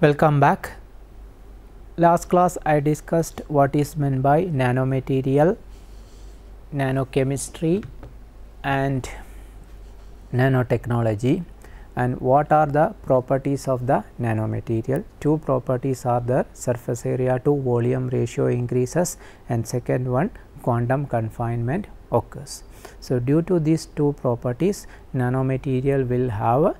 Welcome back. Last class I discussed what is meant by nanomaterial, nanochemistry and nanotechnology, and what are the properties of the nanomaterial. Two properties are there: surface area to volume ratio increases, and second one, quantum confinement occurs. So due to these two properties, nanomaterial will have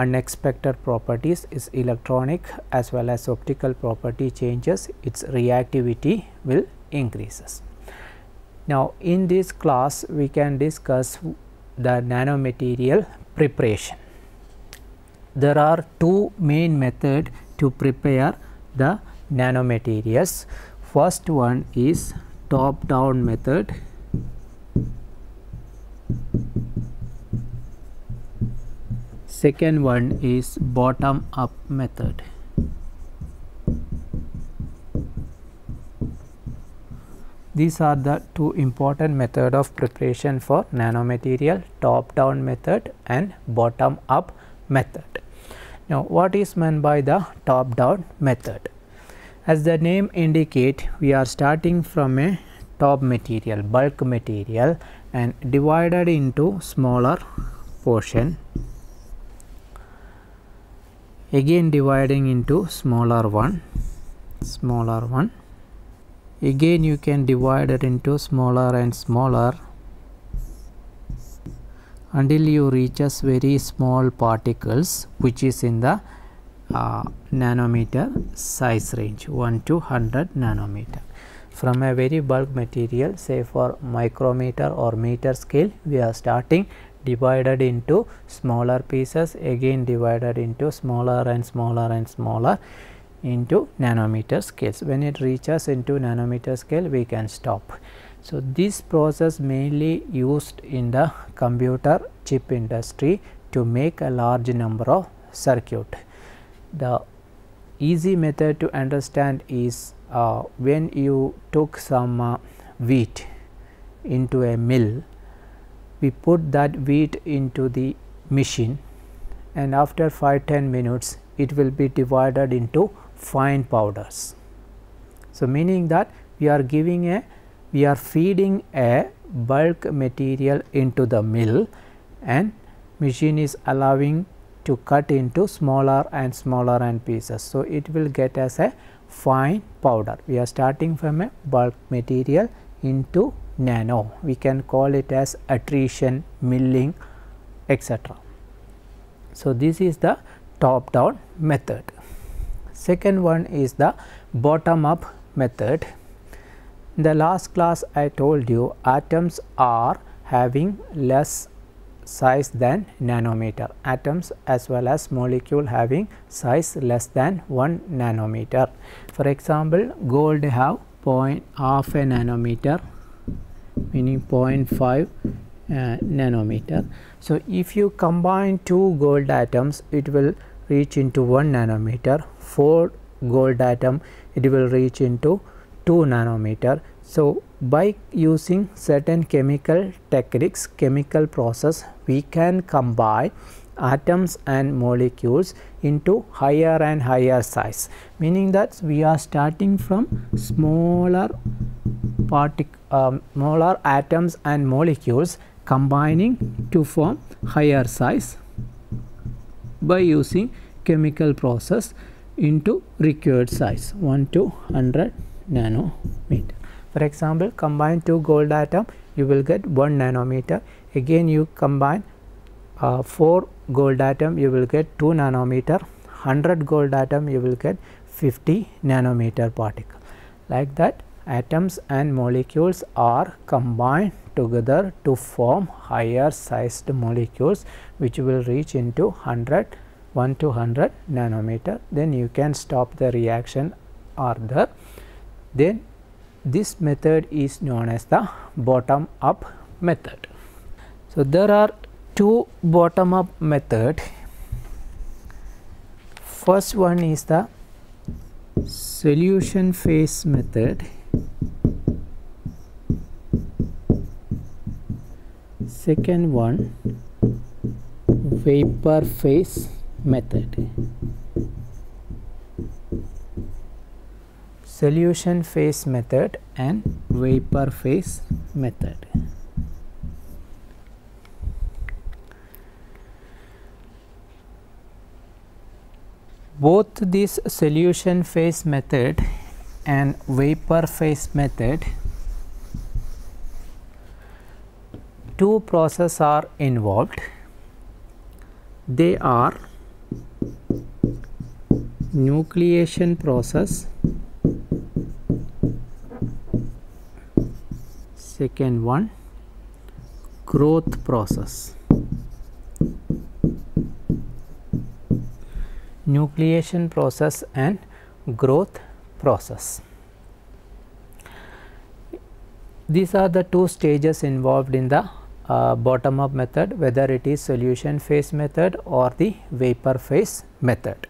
unexpected properties. Its electronic as well as optical property changes, its reactivity will increases. Now in this class we can discuss the nanomaterial preparation. There are two main methods to prepare the nanomaterials. First one is top down method. Second one is bottom up method. These are the two important methods of preparation for nanomaterial: top down method and bottom up method. Now what is meant by the top down method? As the name indicates, we are starting from a top material, bulk material, and divided into smaller portion, again dividing into smaller one, again you can divide it into smaller and smaller until you reaches very small particles, which is in the nanometer size range, 1 to 100 nanometer. From a very bulk material, say for micrometer or meter scale, we are starting divided into smaller pieces, again divided into smaller and smaller and smaller into nanometer scales. When it reaches into nanometer scale, we can stop. So this process mainly used in the computer chip industry to make a large number of circuit. The easy method to understand is when you took some wheat into a mill, we put that wheat into the machine, and after 5-10 minutes it will be divided into fine powders. So meaning that we are feeding a bulk material into the mill, and machine is allowing to cut into smaller and smaller pieces. So it will get as a fine powder. We are starting from a bulk material into nano. We can call it as attrition, milling, etc. So this is the top down method. Second one is the bottom up method. In the last class I told you atoms are having less size than nanometer, atoms as well as molecule having size less than 1 nanometer. For example, gold have half a nanometer, meaning 0.5 nanometer. So if you combine two gold atoms, it will reach into 1 nanometer. 4 gold atom, it will reach into 2 nanometer. So by using certain chemical techniques, chemical process, we can combine atoms and molecules into higher and higher size, meaning that we are starting from smaller atoms and molecules combining to form higher size by using chemical process into required size 1 to 100 nanometer. For example, combine 2 gold atom, you will get 1 nanometer. Again you combine 4 gold atom, you will get 2 nanometer. 100 gold atom, you will get 50 nanometer particle. Like that, atoms and molecules are combined together to form higher sized molecules, which will reach into 1 to 100 nanometer. Then you can stop the reaction or the, then this method is known as the bottom up method. So there are two bottom up method. First one is the solution phase method. Second one, vapor phase method. solution phase method and vapor phase method. Both this solution phase method and vapor phase method, two processes are involved. They are nucleation process, second one growth process. Nucleation process and growth process. These are the two stages involved in the bottom up method, whether it is solution phase method or the vapor phase method.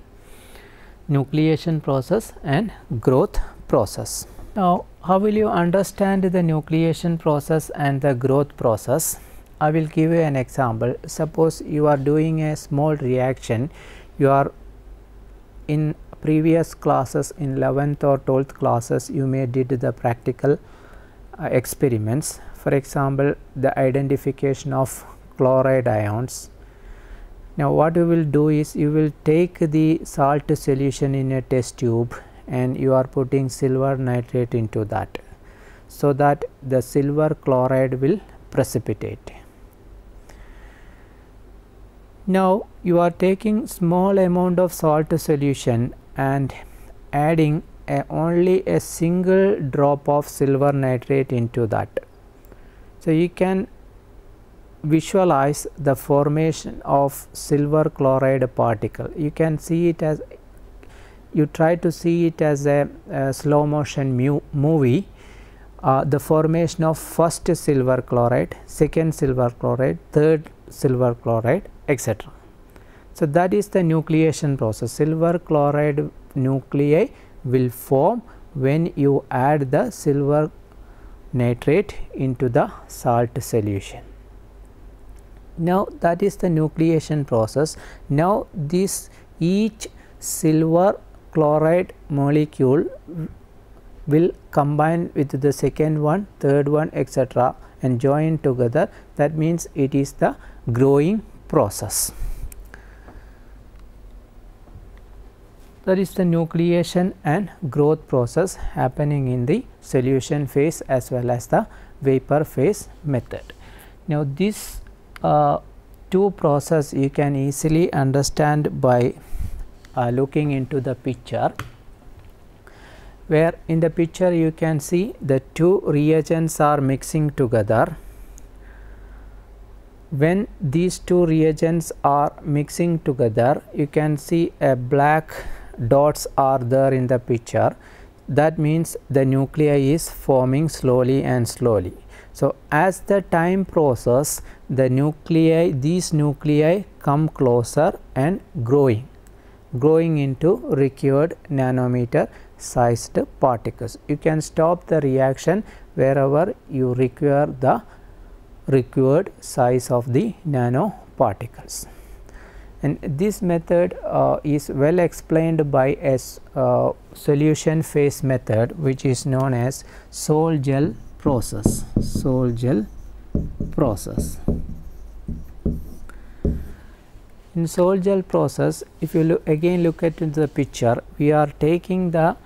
Nucleation process and growth process. Now, how will you understand the nucleation process and the growth process? I will give you an example. Suppose you are doing a small reaction. You are in previous classes, in 11th or 12th classes, you may did the practical experiments. For example, the identification of chloride ions. Now, what you will do is you will take the salt solution in a test tube and you are putting silver nitrate into that, so that the silver chloride will precipitate. Now, you are taking small amount of salt solution and adding only a single drop of silver nitrate into that. So, you can visualize the formation of silver chloride particle. You can see it as, you try to see it as a slow motion movie, the formation of first silver chloride, second silver chloride, third silver chloride, etc. So, that is the nucleation process. Silver chloride nuclei will form when you add the silver nitrate into the salt solution. Now, that is the nucleation process. Now, this each silver chloride molecule will combine with the second one, third one, etc. and join together. That means it is the growing process. That is the nucleation and growth process happening in the solution phase as well as the vapor phase method. Now, this two process you can easily understand by looking into the picture, where in the picture you can see the two reagents are mixing together. When these two reagents are mixing together, you can see a black dots are there in the picture. That means the nuclei is forming slowly and slowly. So, as the time process, the nuclei, these nuclei come closer and growing into required nanometer sized particles. You can stop the reaction wherever you require the required size of the nanoparticles. And this method is well explained by a solution phase method, which is known as Sol-Gel process. Sol-Gel process. In Sol-Gel process, if you again look at the picture, we are taking the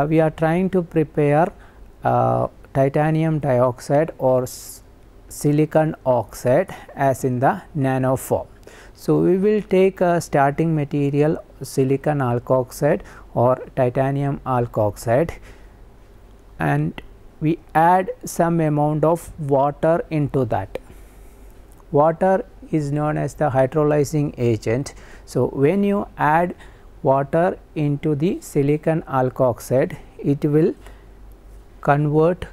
we are trying to prepare titanium dioxide or silicon oxide as in the nano form. So, we will take a starting material silicon alkoxide or titanium alkoxide and we add some amount of water into that. Water is known as the hydrolyzing agent. So, when you add water into the silicon alkoxide, it will convert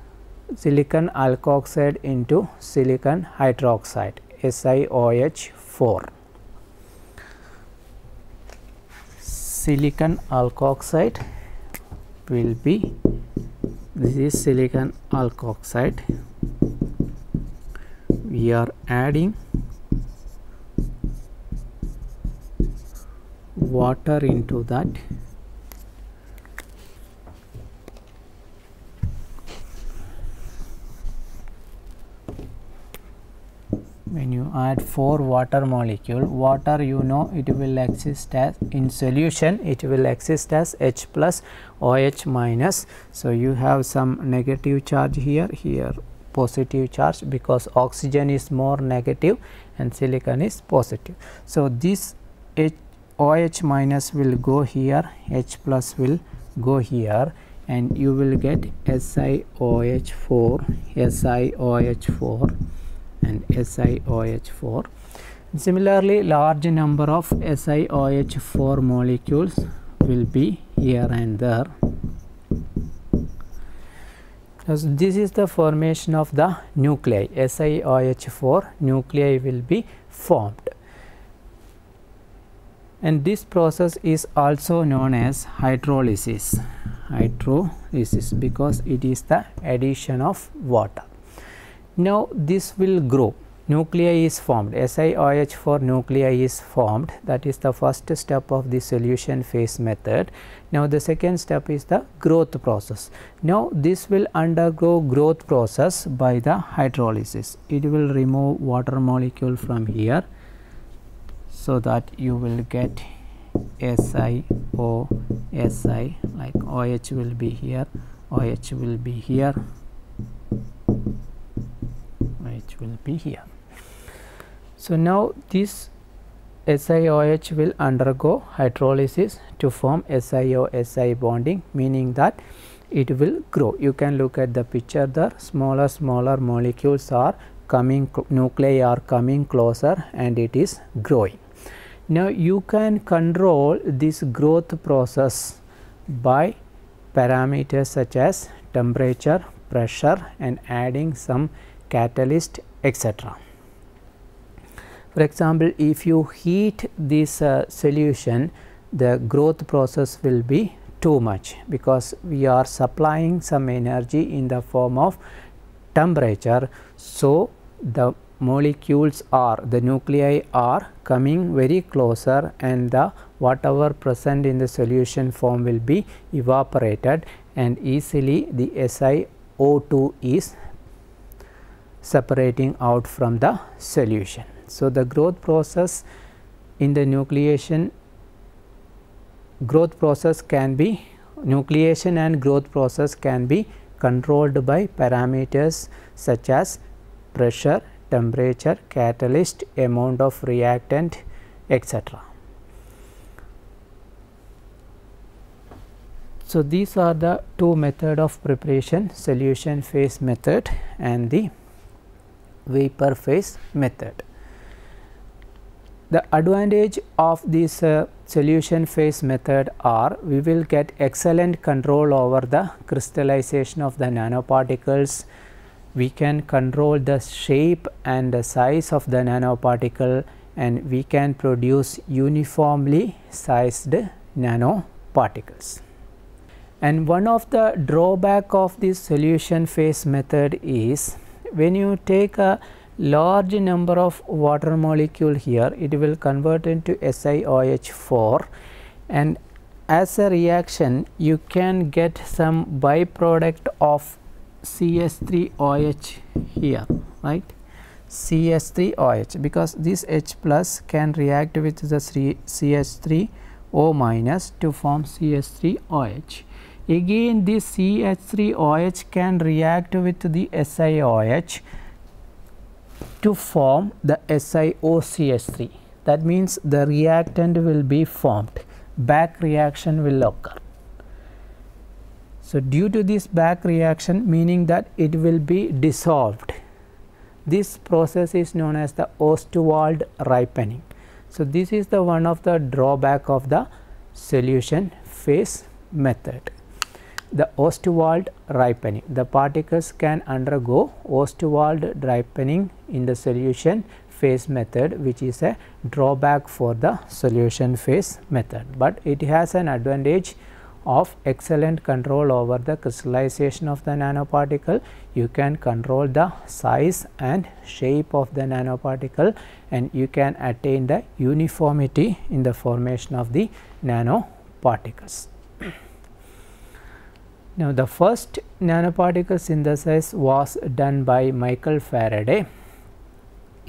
silicon alkoxide into silicon hydroxide, SiOH4. Silicon alkoxide will be, this is silicon alkoxide, we are adding water into that add 4 water molecule. Water, you know, it will exist as in solution, it will exist as H plus OH minus. So you have some negative charge here, here positive charge, because oxygen is more negative and silicon is positive. So this OH minus will go here, H plus will go here, and you will get SiOH4, SiOH4 and SiOH4. Similarly, large number of SiOH4 molecules will be here and there. So this is the formation of the nuclei. SiOH4 nuclei will be formed, and this process is also known as hydrolysis. Hydrolysis, because it is the addition of water. Now this will grow. Nuclei is formed. SiOH4 nuclei is formed. That is the first step of the solution phase method. Now the second step is the growth process. Now this will undergo growth process by the hydrolysis. It will remove water molecule from here, so that you will get SiO, Si, like OH will be here, OH will be here, OH will be here. So now this SiOH will undergo hydrolysis to form SiO-Si bonding, meaning that it will grow. You can look at the picture there. Smaller molecules are coming, nuclei are coming closer, and it is growing. Now you can control this growth process by parameters such as temperature, pressure, and adding some catalyst, etc. For example, if you heat this solution, the growth process will be too much, because we are supplying some energy in the form of temperature. So the molecules are, the nuclei are coming very closer, and the whatever present in the solution form will be evaporated, and easily the SiO2 is separating out from the solution. So the growth process in the nucleation, nucleation and growth process can be controlled by parameters such as pressure, temperature, catalyst, amount of reactant, etc. So these are the two methods of preparation: solution phase method and the vapor phase method. The advantage of this solution phase method are, we will get excellent control over the crystallization of the nanoparticles. We can control the shape and the size of the nanoparticle, and we can produce uniformly sized nanoparticles. And one of the drawback of this solution phase method is, when you take a large number of water molecule here, it will convert into SiOH4, and as a reaction you can get some byproduct of CS3OH here, right? CS3OH, because this H plus can react with the CH3O minus to form CS3OH. Again this CH3OH can react with the SiOH to form the SiOCH3. That means the reactant will be formed, back reaction will occur. So due to this back reaction, meaning that it will be dissolved, this process is known as the Ostwald ripening. So this is the one of the drawback of the solution phase method. The Ostwald ripening, the particles can undergo Ostwald ripening in the solution phase method, which is a drawback for the solution phase method, but it has an advantage of excellent control over the crystallization of the nanoparticle. You can control the size and shape of the nanoparticle, and you can attain the uniformity in the formation of the nanoparticles. Now the first nanoparticle synthesis was done by Michael Faraday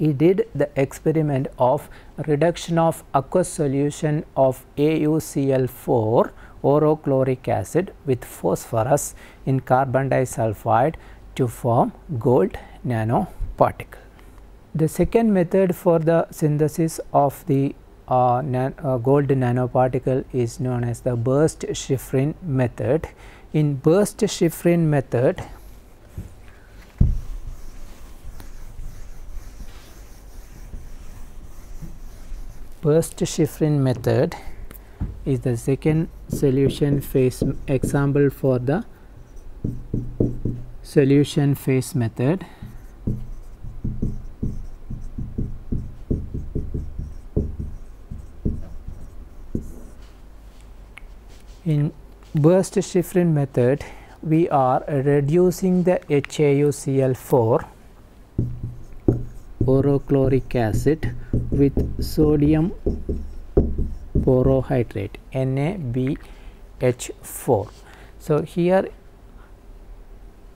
he did the experiment of reduction of aqueous solution of AuCl4 orochloric acid with phosphorus in carbon disulfide to form gold nanoparticle. The second method for the synthesis of the gold nanoparticle is known as the Burst-Shifrin method. In Burst-Shifrin method, is the second solution phase example for the solution phase method. In Burst-Shifrin method, we are reducing the HAuCl4 orochloric acid with sodium borohydrate NaBH4. So, here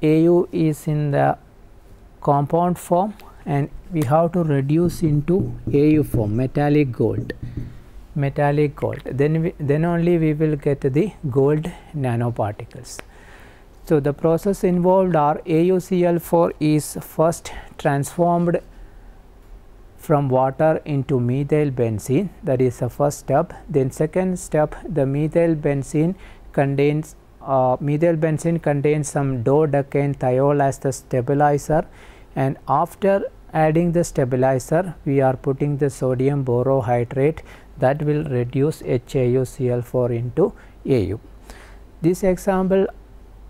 Au is in the compound form and we have to reduce into Au form, metallic gold. Then only we will get the gold nanoparticles. So, the process involved are AuCl4 is first transformed from water into methyl benzene, that is the first step. Then second step, the methyl benzene contains some dodecane thiol as the stabilizer, and after adding the stabilizer we are putting the sodium borohydrate that will reduce HAuCl4 into Au. This example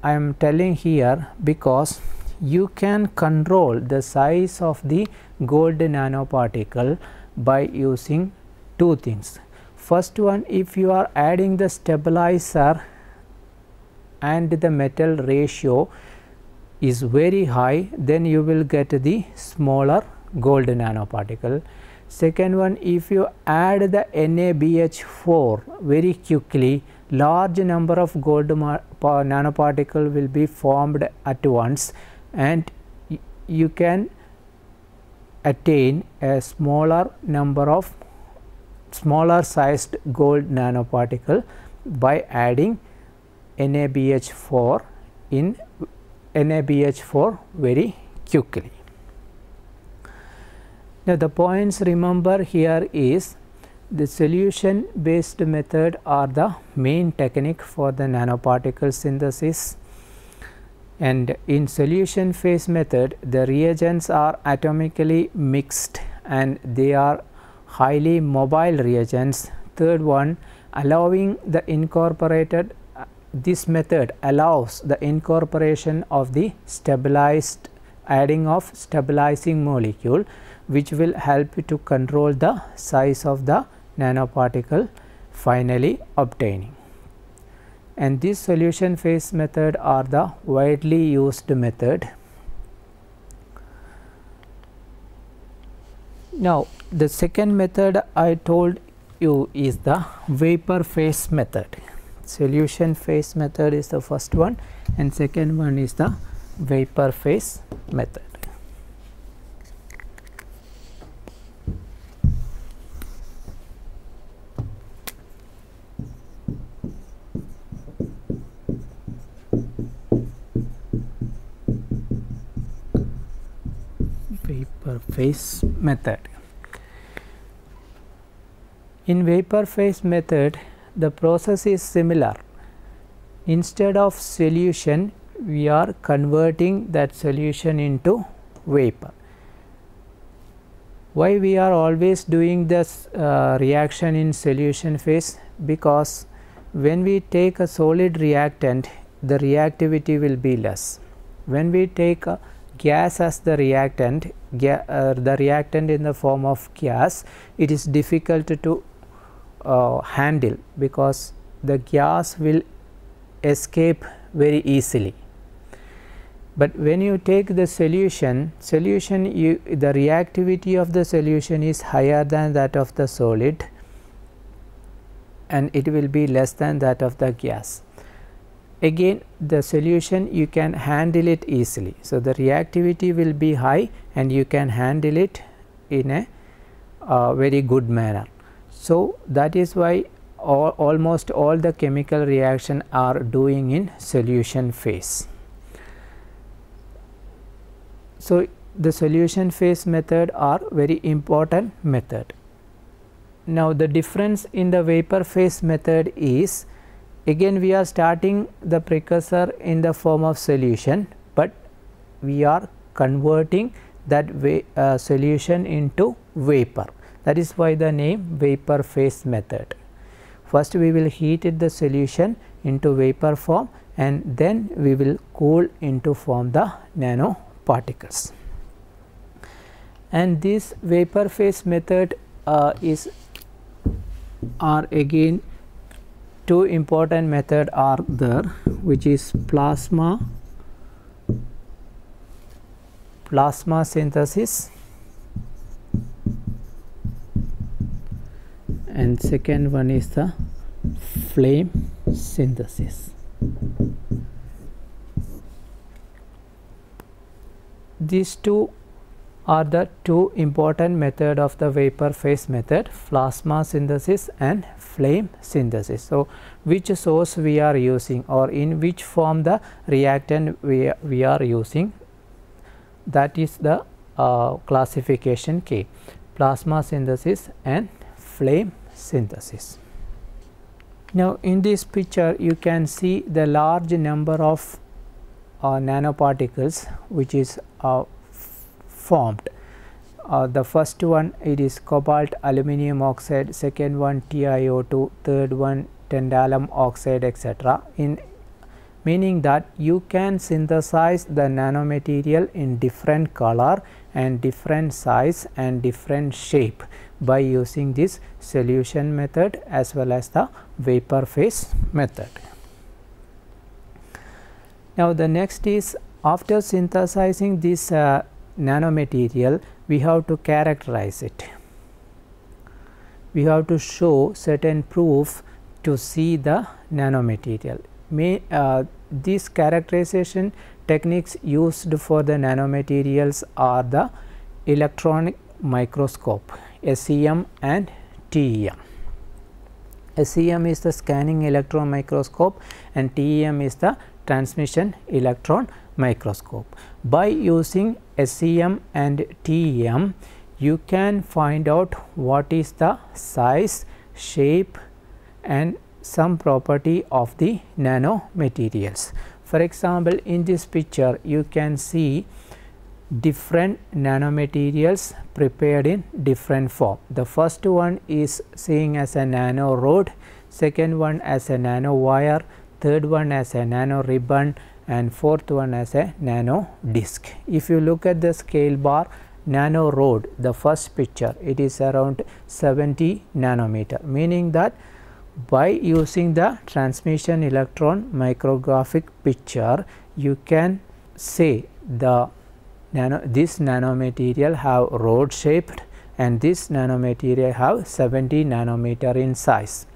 I am telling here because you can control the size of the gold nanoparticle by using two things. First one, if you are adding the stabilizer and the metal ratio is very high, then you will get the smaller gold nanoparticle. Second one, if you add the NaBH4 very quickly, large number of gold nanoparticle will be formed at once and you can attain a smaller sized gold nanoparticle by adding NaBH4 very quickly. Now, the points remember here is the solution based method are the main technique for the nanoparticle synthesis, and in solution phase method the reagents are atomically mixed and they are highly mobile reagents. Third one, allowing the incorporated this method allows the incorporation of the adding of stabilizing molecule, which will help to control the size of the nanoparticle finally obtaining. And this solution phase method are the widely used method. Now, the second method I told you is the vapor phase method. Solution phase method is the first one and second one is the vapor phase method. Vapor phase method. In vapor phase method, the process is similar. Instead of solution, we are converting that solution into vapor. Why we are always doing this reaction in solution phase? Because when we take a solid reactant, the reactivity will be less. When we take a gas as the reactant, the reactant in the form of gas, it is difficult to handle because the gas will escape very easily. But when you take the solution, the reactivity of the solution is higher than that of the solid and it will be less than that of the gas. Again, the solution you can handle it easily. So, the reactivity will be high and you can handle it in a very good manner. So that is why almost all the chemical reaction are doing in solution phase. So the solution phase method are very important method. Now the difference in the vapor phase method is, again we are starting the precursor in the form of solution, but we are converting that solution into vapor. That is why the name vapor phase method. First we will heat the solution into vapor form, and then we will cool into form the nanoparticles. And this vapor phase method are again two important method are there, which is plasma synthesis and second one is the flame synthesis. These two are the two important method of the vapor phase method, plasma synthesis and flame synthesis. So which source we are using, or in which form the reactant we are using, that is the classification key: plasma synthesis and flame synthesis. Now in this picture you can see the large number of nanoparticles which is formed. The first one, it is cobalt aluminum oxide, second one TiO2, third one tantalum oxide, etc. In meaning that you can synthesize the nanomaterial in different color and different size and different shape by using this solution method as well as the vapor phase method. Now the next is, after synthesizing this nanomaterial, we have to characterize it. We have to show certain proof to see the nanomaterial. These characterization techniques used for the nanomaterials are the electron microscope, SEM and TEM. SEM is the scanning electron microscope and TEM is the transmission electron microscope. By using SEM and TEM, you can find out what is the size, shape and some property of the nanomaterials. For example, in this picture you can see different nanomaterials prepared in different form. The first one is seeing as a nano rod, second one as a nano wire, third one as a nano ribbon and fourth one as a nano disc. If you look at the scale bar, nano rod, the first picture, it is around 70 nanometer, meaning that by using the transmission electron micrographic picture, you can say this nanomaterial have rod shaped and this nanomaterial have 70 nanometer in size.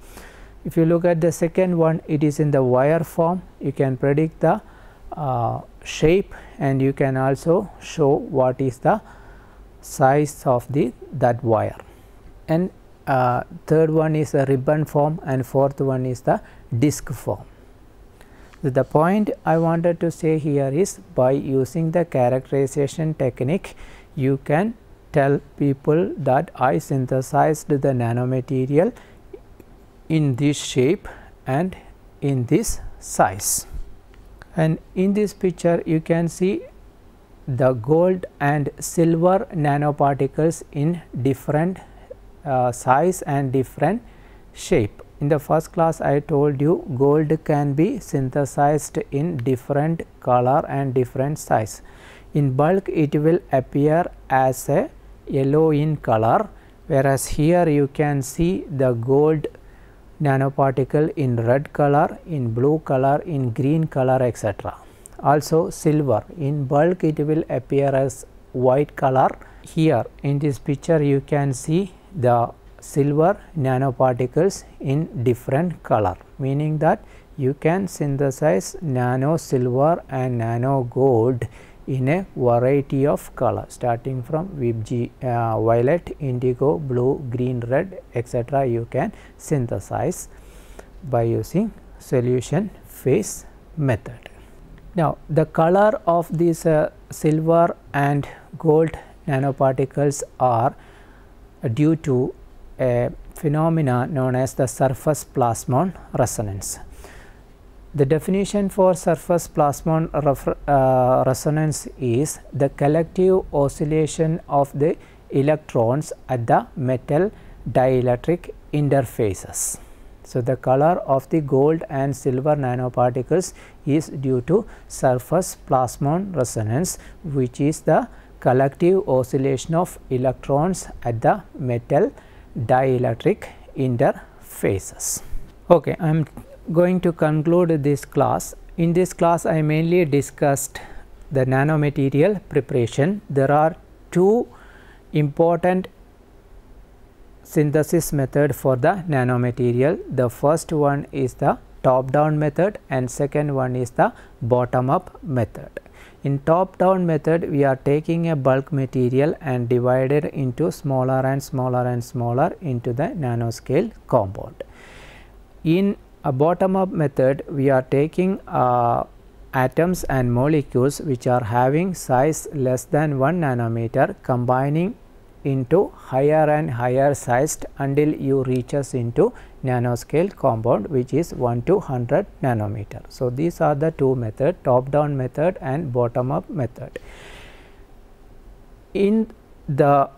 If you look at the second one, it is in the wire form. You can predict the shape and you can also show what is the size of that wire. And third one is the ribbon form and fourth one is the disc form. So the point I wanted to say here is, by using the characterization technique, you can tell people that I synthesized the nanomaterial in this shape and in this size. And in this picture you can see the gold and silver nanoparticles in different size and different shape. In the first class I told you gold can be synthesized in different color and different size. In bulk it will appear as a yellow in color, whereas here you can see the gold nanoparticle in red color, in blue color, in green color, etc. Also silver, in bulk it will appear as white color. Here in this picture you can see the silver nanoparticles in different color, meaning that you can synthesize nano silver and nano gold in a variety of color starting from violet, indigo, blue, green, red, etc. you can synthesize by using solution phase method. Now, the color of these silver and gold nanoparticles are due to a phenomena known as the surface plasmon resonance. The definition for surface plasmon resonance is the collective oscillation of the electrons at the metal dielectric interfaces. So, the color of the gold and silver nanoparticles is due to surface plasmon resonance, which is the collective oscillation of electrons at the metal dielectric interfaces. Okay, I am going to conclude this class. In this class, I mainly discussed the nanomaterial preparation. There are two important synthesis method for the nanomaterial. The first one is the top down method and second one is the bottom up method. In top down method, we are taking a bulk material and divided into smaller and smaller and smaller into the nanoscale compound. In a bottom up method, we are taking atoms and molecules which are having size less than 1 nanometer, combining into higher and higher sized until you reaches into nanoscale compound, which is 1 to 100 nanometer. So, these are the two methods, top down method and bottom up method. In the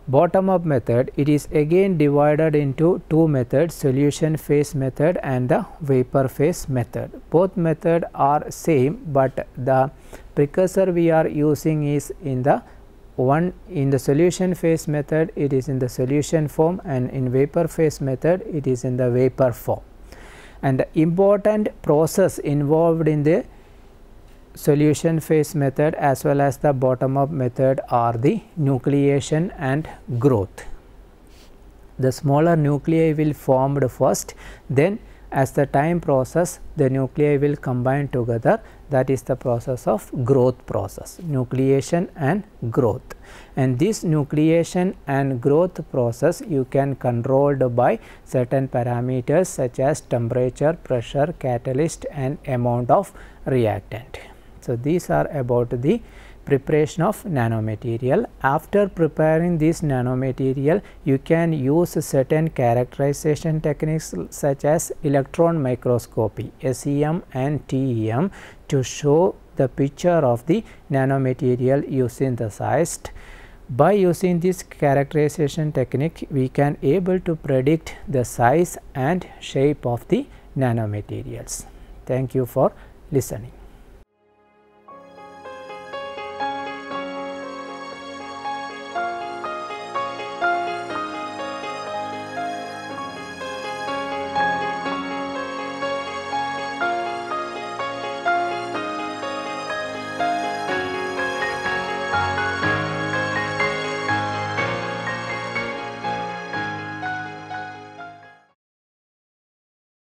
bottom up method, it is again divided into two methods, solution phase method and the vapor phase method. Both methods are same, but the precursor we are using is in the solution phase method, it is in the solution form, and in vapor phase method it is in the vapor form. And the important process involved in the solution phase method as well as the bottom up method are the nucleation and growth. The smaller nuclei will formed first, then as the time process the nuclei will combine together, that is the process of growth process, nucleation and growth. And this nucleation and growth process you can controlled by certain parameters such as temperature, pressure, catalyst and amount of reactant. So, these are about the preparation of nanomaterial. After preparing this nanomaterial, you can use certain characterization techniques such as electron microscopy, SEM and TEM, to show the picture of the nanomaterial you synthesized. By using this characterization technique, we can able to predict the size and shape of the nanomaterials. Thank you for listening.